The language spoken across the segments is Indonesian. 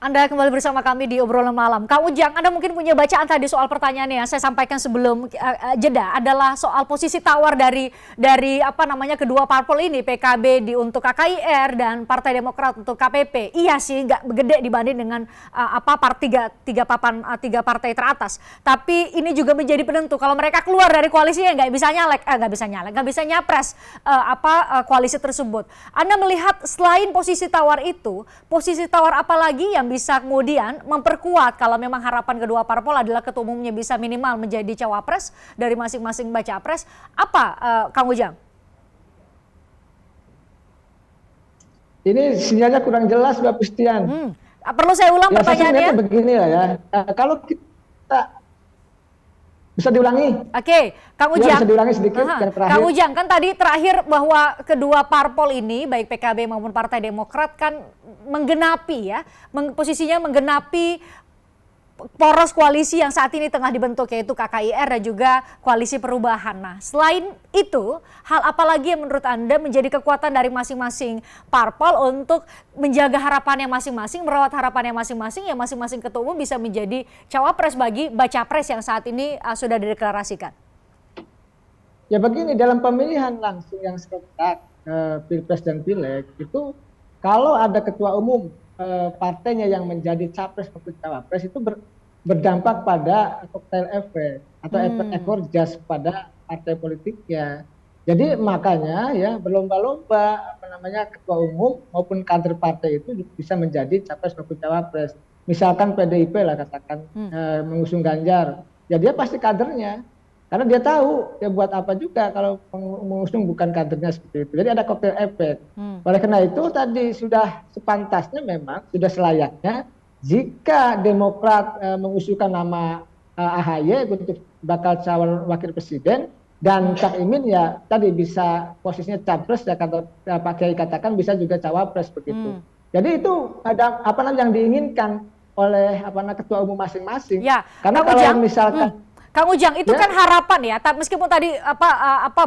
Anda kembali bersama kami di obrolan malam. Kang Ujang, Anda mungkin punya bacaan tadi soal pertanyaannya yang saya sampaikan sebelum jeda adalah soal posisi tawar dari apa namanya kedua parpol ini, PKB untuk KKIR dan Partai Demokrat untuk KPP. Iya sih, nggak gede dibanding dengan tiga partai teratas. Tapi ini juga menjadi penentu kalau mereka keluar dari koalisinya nggak bisa nyapres koalisi tersebut. Anda melihat selain posisi tawar itu, posisi tawar apa lagi yang bisa kemudian memperkuat kalau memang harapan kedua parpol adalah ketua umumnya bisa minimal menjadi cawapres dari masing-masing baca pres, apa Kang Ujang? Ini sinyalnya kurang jelas Mbak Pustian. Perlu saya ulang pertanyaannya? Begini lah ya, kalau kita bisa diulangi. Oke, Kang Ujang. Bisa diulangi sedikit yang terakhir. Kang Ujang, kan tadi terakhir bahwa kedua parpol ini, baik PKB maupun Partai Demokrat kan menggenapi ya, posisinya menggenapi poros koalisi yang saat ini tengah dibentuk yaitu KKIR dan juga Koalisi Perubahan. Nah, selain itu, hal apa lagi yang menurut Anda menjadi kekuatan dari masing-masing parpol untuk menjaga harapannya masing-masing, merawat harapannya masing-masing, ya masing-masing ketua umum bisa menjadi cawapres bagi baca pres yang saat ini sudah dideklarasikan? Ya begini, dalam pemilihan langsung yang serentak Pilpres dan Pileg itu kalau ada ketua umum partainya yang menjadi capres maupun cawapres itu berdampak pada cocktail effect atau efek ekor jas pada partai politiknya. Jadi makanya ya berlomba-lomba ketua umum maupun kader partai itu bisa menjadi capres maupun cawapres. Misalkan PDIP lah katakan mengusung Ganjar, ya dia pasti kadernya. Karena dia tahu ya buat apa juga kalau mengusung bukan kadernya seperti itu. Jadi ada cocktail effect. Oleh karena itu tadi sudah sepantasnya memang sudah selayaknya jika Demokrat mengusulkan nama AHY untuk bakal calon wakil presiden dan Cak Imin ya tadi bisa posisinya capres ya kata Pak Kiai katakan bisa juga cawapres begitu. Jadi itu ada yang diinginkan oleh ketua umum masing-masing. Ya, karena kalau misalkan Kang Ujang, itu kan harapan ya, meskipun tadi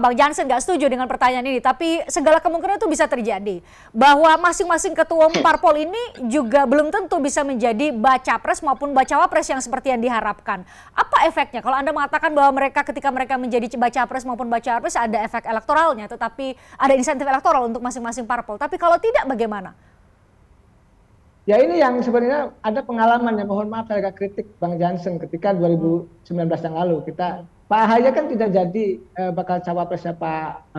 Bang Jansen nggak setuju dengan pertanyaan ini, tapi segala kemungkinan itu bisa terjadi. Bahwa masing-masing ketua umum parpol ini juga belum tentu bisa menjadi baca pres maupun bacawa pres yang seperti yang diharapkan. Apa efeknya? Kalau Anda mengatakan bahwa ketika mereka menjadi baca pres maupun bacawa pres ada efek elektoralnya, tetapi ada insentif elektoral untuk masing-masing parpol. Tapi kalau tidak bagaimana? Ya ini yang sebenarnya ada pengalaman ya, mohon maaf saya agak kritik Bang Jansen ketika 2019 yang lalu Pak AHY kan tidak jadi bakal cawapresnya Pak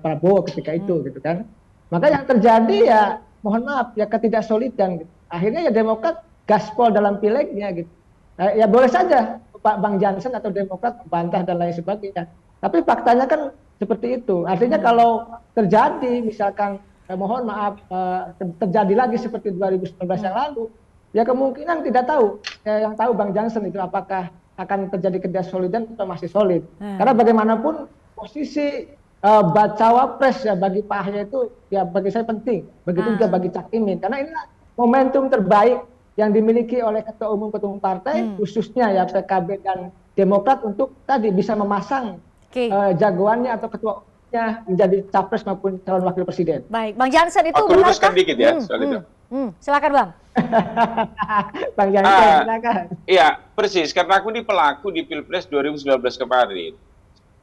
Prabowo ketika itu gitu kan. Maka yang terjadi ya mohon maaf ya ketidaksolidan gitu. Akhirnya ya Demokrat gaspol dalam pilegnya gitu. Ya boleh saja Pak Bang Jansen atau Demokrat membantah dan lain sebagainya. Tapi faktanya kan seperti itu. Artinya kalau terjadi misalkan mohon maaf terjadi lagi seperti 2019 yang lalu, ya kemungkinan tidak tahu. Yang tahu Bang Jansen itu apakah akan terjadi ketidaksolidan atau masih solid. Karena bagaimanapun posisi bacawa pres ya bagi Pak AHY itu ya bagi saya penting. Begitu juga bagi Cak Imin. Karena ini momentum terbaik yang dimiliki oleh ketua umum partai, khususnya ya PKB dan Demokrat untuk tadi bisa memasang jagoannya atau ketua menjadi capres maupun calon wakil presiden. Baik, Bang Jansen itu aku luruskan dikit ya soal itu. Silakan Bang. Bang Jansen, silakan. Iya, persis. Karena aku pelaku di Pilpres 2019 kemarin.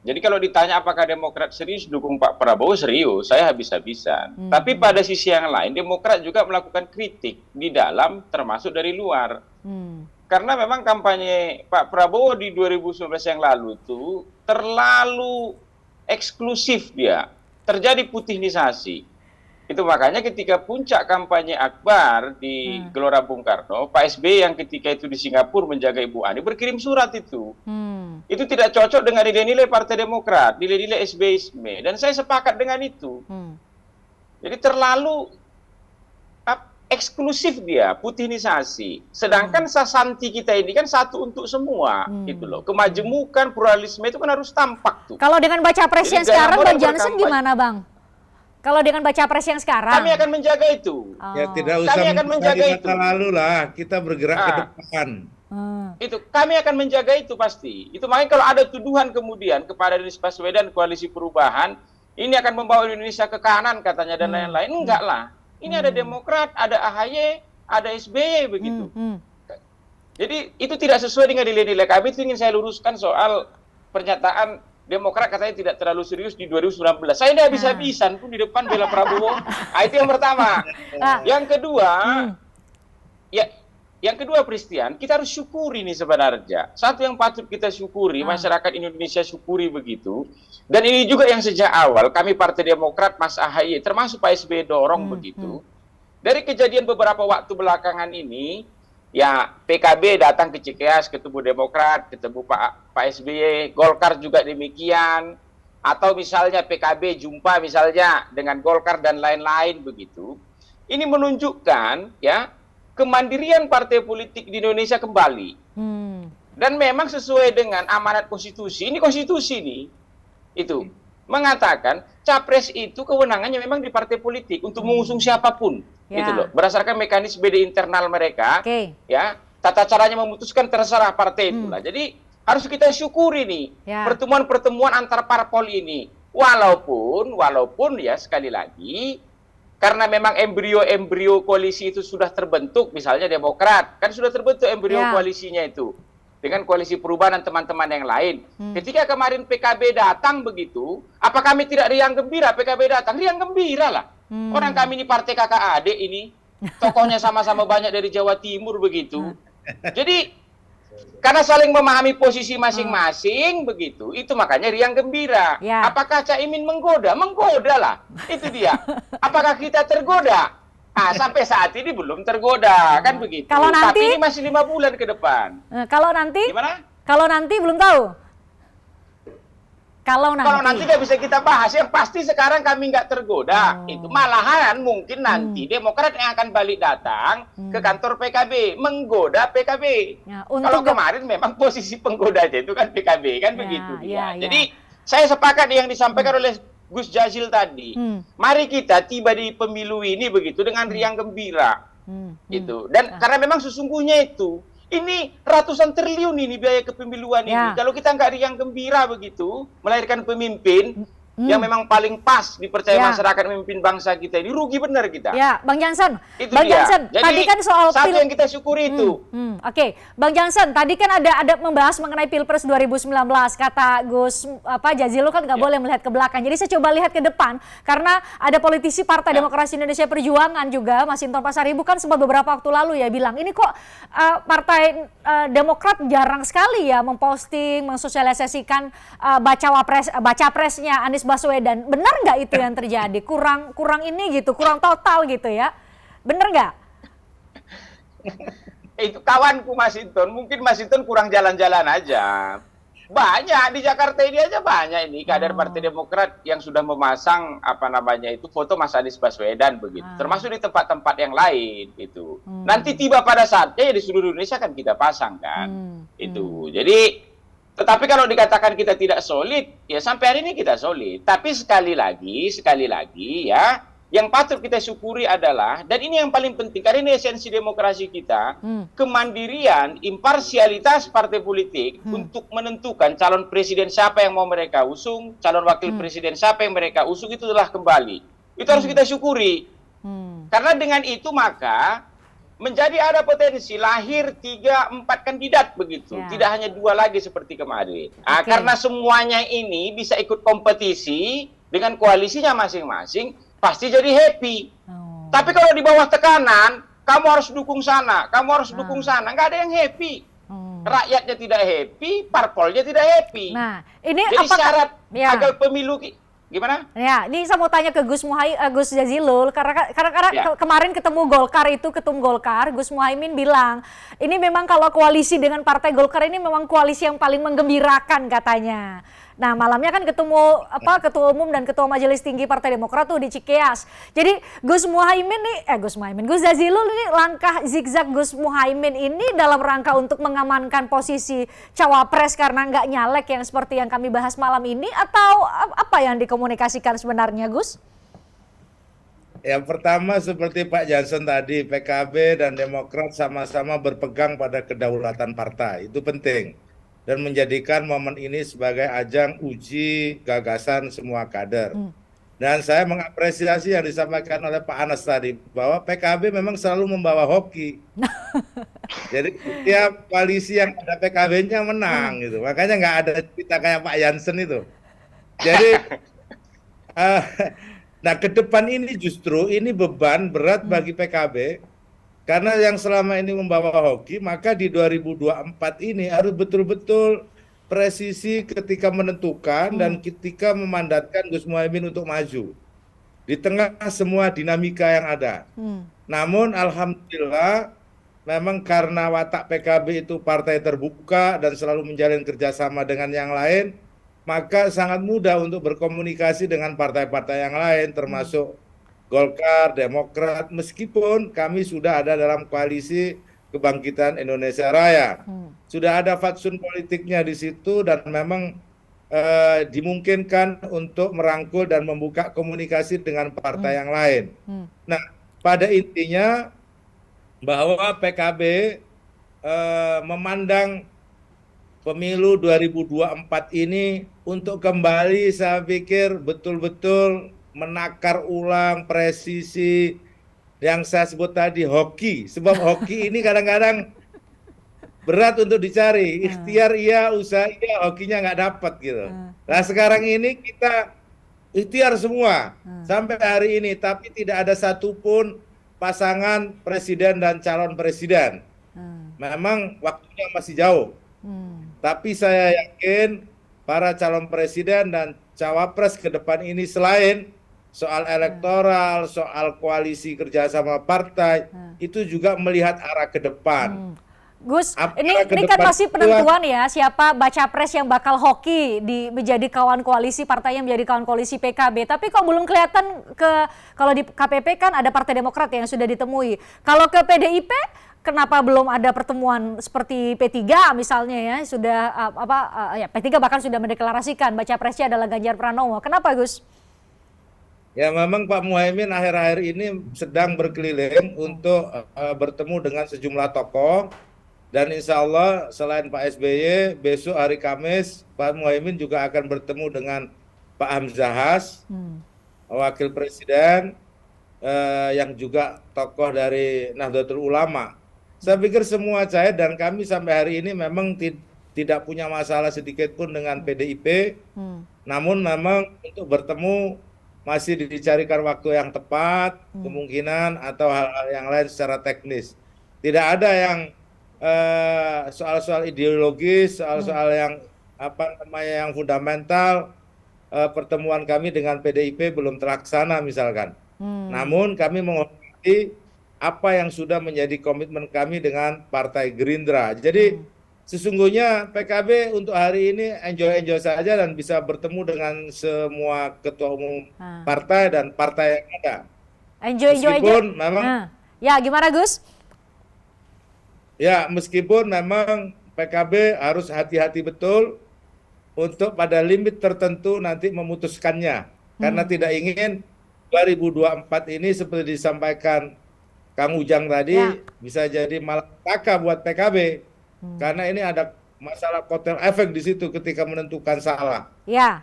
Jadi kalau ditanya apakah Demokrat serius dukung Pak Prabowo, serius, saya habis-habisan. Tapi pada sisi yang lain, Demokrat juga melakukan kritik di dalam termasuk dari luar. Karena memang kampanye Pak Prabowo di 2019 yang lalu itu terlalu eksklusif dia, terjadi putinisasi. Itu makanya ketika puncak kampanye Akbar di Gelora Bung Karno, Pak SBY yang ketika itu di Singapura menjaga Ibu Ani berkirim surat itu. Itu tidak cocok dengan nilai-nilai Partai Demokrat, nilai-nilai SBYisme. Dan saya sepakat dengan itu. Jadi terlalu eksklusif dia, putinisasi. Sedangkan sasanti kita ini kan satu untuk semua, gitu loh. Kemajemukan, pluralisme itu kan harus tampak tuh. Kalau dengan baca pres yang sekarang, Bang Jansen gimana, Bang? Kalau dengan baca pres yang sekarang, kami akan menjaga itu. Ya tidak usah kami akan menjaga itu. Masa lalu lah, kita bergerak ke depan. Itu kami akan menjaga itu pasti. Itu makanya kalau ada tuduhan kemudian kepada Anies Baswedan Koalisi Perubahan, ini akan membawa Indonesia ke kanan katanya dan lain-lain, enggak lah. Ini ada Demokrat, ada AHY, ada SBY begitu. Hmm. Jadi itu tidak sesuai dengan nilai-nilai kami. Itu ingin saya luruskan soal pernyataan Demokrat katanya tidak terlalu serius di 2019. Saya ini habis-habisan pun di depan bela Prabowo. Nah, itu yang pertama. Yang kedua, yang kedua Christian, kita harus syukuri nih sebenarnya. Satu yang patut kita syukuri, masyarakat Indonesia syukuri begitu. Dan ini juga yang sejak awal kami Partai Demokrat, Mas AHY, termasuk Pak SBY dorong begitu. Dari kejadian beberapa waktu belakangan ini, ya PKB datang ke Cikeas, ketemu Demokrat, ketemu Pak SBY, Golkar juga demikian, atau misalnya PKB jumpa misalnya dengan Golkar dan lain-lain begitu. Ini menunjukkan ya kemandirian partai politik di Indonesia kembali. Dan memang sesuai dengan amanat konstitusi, ini konstitusi nih, itu mengatakan capres itu kewenangannya memang di partai politik untuk mengusung siapapun. Gitu loh, berdasarkan mekanisme di internal mereka, ya tata caranya memutuskan terserah partai itulah. Jadi harus kita syukuri nih pertemuan-pertemuan antar parpol ini, walaupun ya sekali lagi karena memang embrio koalisi itu sudah terbentuk, misalnya Demokrat kan sudah terbentuk embrio koalisinya itu dengan koalisi perubahan dan teman-teman yang lain. Ketika kemarin PKB datang begitu, apa kami tidak riang gembira? PKB datang riang gembira lah. Orang kami ini partai kakak adik ini, tokohnya sama-sama banyak dari Jawa Timur begitu. Jadi karena saling memahami posisi masing-masing begitu, itu makanya riang gembira. Apakah Caimin menggoda? Menggoda lah, itu dia. Apakah kita tergoda? Sampai saat ini belum tergoda, kan begitu. Kalau nanti, tapi ini masih 5 bulan ke depan. Kalau nanti, gimana? Kalau nanti belum tahu. Kalau nanti nggak bisa kita bahas, yang pasti sekarang kami nggak tergoda. Itu malahan mungkin nanti Demokrat yang akan balik datang ke kantor PKB, menggoda PKB. Kalau kemarin memang posisi penggodanya itu kan PKB, kan begitu dia. Jadi saya sepakat yang disampaikan oleh Gus Jazil tadi. Mari kita tiba di pemilu ini begitu dengan riang gembira. Itu. Dan karena memang sesungguhnya itu ini ratusan triliun ini biaya kepemiluan ini. Kalau kita nggak riang gembira begitu, melahirkan pemimpin yang memang paling pas dipercaya masyarakat memimpin bangsa kita ini, rugi benar kita. Ya, Bang Jansen. Itu Bang Jansen, tadi kan soal satu yang kita syukuri itu. Oke, Bang Jansen, tadi kan ada membahas mengenai Pilpres 2019, kata Gus Jazil kan nggak boleh melihat ke belakang. Jadi saya coba lihat ke depan, karena ada politisi Partai Demokrasi Indonesia Perjuangan juga, Mas Hinton Pasaribu kan sempat beberapa waktu lalu ya bilang, ini kok Partai Demokrat jarang sekali ya memposting, mensosialisasikan baca presnya Anies Baswedan. Benar nggak itu yang terjadi? Kurang ini gitu, kurang total gitu ya? Benar nggak? Itu kawanku Mas Hinton, mungkin Mas Hinton kurang jalan-jalan aja. Banyak di Jakarta ini aja banyak ini kader Partai Demokrat yang sudah memasang foto Mas Anies Baswedan begitu, termasuk di tempat-tempat yang lain itu. Nanti tiba pada saatnya ya di seluruh Indonesia kan kita pasang kan, itu. Jadi tetapi kalau dikatakan kita tidak solid, ya sampai hari ini kita solid. Tapi sekali lagi ya, yang patut kita syukuri adalah, dan ini yang paling penting, karena ini esensi demokrasi kita, kemandirian, imparsialitas partai politik untuk menentukan calon presiden siapa yang mau mereka usung, calon wakil presiden siapa yang mereka usung, itu telah kembali. Itu harus kita syukuri. Karena dengan itu maka menjadi ada potensi lahir 3-4 kandidat begitu, tidak hanya 2 lagi seperti kemarin. Karena semuanya ini bisa ikut kompetisi dengan koalisinya masing-masing, pasti jadi happy. Tapi kalau di bawah tekanan, kamu harus dukung sana, kamu harus dukung sana, nggak ada yang happy. Rakyatnya tidak happy, parpolnya tidak happy. Nah, ini jadi syarat agar pemilu gimana? Ya, ini saya mau tanya ke Gus Jazilul karena kemarin ketemu ketum Golkar, Gus Muhaimin bilang, ini memang kalau koalisi dengan Partai Golkar ini memang koalisi yang paling menggembirakan katanya. Nah, malamnya kan ketemu Ketua Umum dan Ketua Majelis Tinggi Partai Demokrat tuh di Cikeas. Jadi Gus Jazilul ini langkah zigzag Gus Muhaimin ini dalam rangka untuk mengamankan posisi cawapres karena nggak nyalek yang seperti yang kami bahas malam ini, atau apa yang dikomunikasikan sebenarnya, Gus? Yang pertama seperti Pak Jansen tadi, PKB dan Demokrat sama-sama berpegang pada kedaulatan partai. Itu penting. Dan menjadikan momen ini sebagai ajang uji gagasan semua kader. Dan saya mengapresiasi yang disampaikan oleh Pak Anas tadi, bahwa PKB memang selalu membawa hoki. Jadi setiap koalisi yang ada PKB-nya menang gitu. Makanya nggak ada cerita kayak Pak Jansen itu. Jadi, eh, nah ke depan ini justru ini beban berat bagi PKB. Karena yang selama ini membawa hoki, maka di 2024 ini harus betul-betul presisi ketika menentukan dan ketika memandatkan Gus Muhaimin untuk maju. Di tengah semua dinamika yang ada. Namun alhamdulillah memang karena watak PKB itu partai terbuka dan selalu menjalin kerjasama dengan yang lain, maka sangat mudah untuk berkomunikasi dengan partai-partai yang lain termasuk Golkar, Demokrat, meskipun kami sudah ada dalam koalisi Kebangkitan Indonesia Raya. Sudah ada fatsun politiknya di situ dan memang dimungkinkan untuk merangkul dan membuka komunikasi dengan partai yang lain. Nah, pada intinya bahwa PKB memandang pemilu 2024 ini untuk kembali saya pikir betul-betul menakar ulang presisi yang saya sebut tadi hoki. Sebab hoki ini kadang-kadang berat untuk dicari. Ikhtiar iya, usaha iya, hokinya nggak dapat gitu. Nah sekarang ini kita ikhtiar semua sampai hari ini, tapi tidak ada satupun pasangan presiden dan calon presiden. Memang waktunya masih jauh. Tapi saya yakin para calon presiden dan cawapres ke depan ini selain soal elektoral, soal koalisi kerjasama partai, itu juga melihat arah ke depan. Gus, ini kan masih penentuan ya siapa baca pres yang bakal hoki menjadi kawan koalisi partainya menjadi kawan koalisi PKB. Tapi kok belum kelihatan kalau di KPP kan ada Partai Demokrat yang sudah ditemui. Kalau ke PDIP kenapa belum ada pertemuan seperti P3 misalnya ya sudah P3 bahkan sudah mendeklarasikan baca presnya adalah Ganjar Pranowo. Kenapa Gus? Ya memang Pak Muhaimin akhir-akhir ini sedang berkeliling untuk bertemu dengan sejumlah tokoh. Dan insya Allah selain Pak SBY, besok hari Kamis Pak Muhaimin juga akan bertemu dengan Pak Hamzahas, Wakil Presiden, yang juga tokoh dari Nahdlatul Ulama. Saya pikir semua cair dan kami sampai hari ini memang tidak punya masalah sedikit pun dengan PDIP. Namun memang untuk bertemu masih dicarikan waktu yang tepat, kemungkinan atau hal-hal yang lain secara teknis. Tidak ada yang soal-soal ideologis, soal-soal yang yang fundamental. Pertemuan kami dengan PDIP belum terlaksana misalkan. Namun kami menghormati apa yang sudah menjadi komitmen kami dengan Partai Gerindra. Jadi sesungguhnya PKB untuk hari ini enjoy saja dan bisa bertemu dengan semua ketua umum partai dan partai yang ada. Enjoy meskipun memang ya gimana Gus? Ya, meskipun memang PKB harus hati-hati betul untuk pada limit tertentu nanti memutuskannya. Karena tidak ingin 2024 ini seperti disampaikan Kang Ujang tadi bisa jadi malapetaka buat PKB. Karena ini ada masalah kotel efek di situ ketika menentukan salah.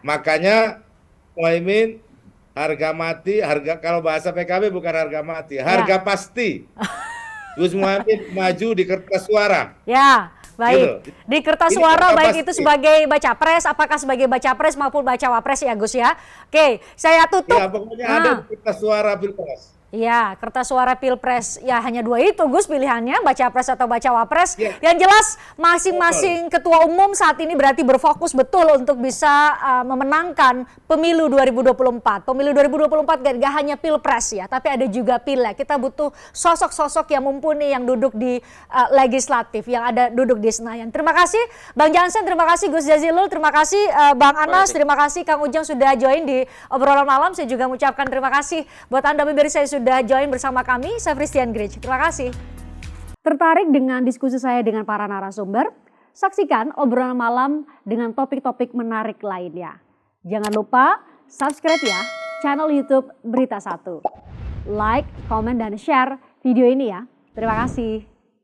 Makanya Muhaimin harga mati, kalau bahasa PKB bukan harga mati, harga pasti. Gus Muhaimin maju di kertas suara. Ya, baik. Gitu. Di kertas suara baik itu sebagai baca pres, apakah sebagai baca pres maupun baca wapres ya Gus ya. Oke, saya tutup. Ya, pokoknya ada di kertas suara Pilpres. Iya, kertas suara Pilpres. Ya hanya dua itu Gus pilihannya, baca pres atau baca wapres. Yang jelas masing-masing ketua umum saat ini berarti berfokus betul untuk bisa memenangkan pemilu 2024. Pemilu 2024 gak hanya Pilpres ya, tapi ada juga Pileg. Kita butuh sosok-sosok yang mumpuni yang duduk di legislatif, yang ada duduk di Senayan. Terima kasih Bang Jansen, terima kasih Gus Jazilul, terima kasih Bang Anas, terima kasih Kang Ujang sudah join di obrolan malam. Saya juga mengucapkan terima kasih buat Anda pemirsa sudah join bersama kami, saya Christian Grich. Terima kasih. Tertarik dengan diskusi saya dengan para narasumber? Saksikan obrolan malam dengan topik-topik menarik lainnya. Jangan lupa subscribe ya channel YouTube Berita 1. Like, komen, dan share video ini ya. Terima kasih.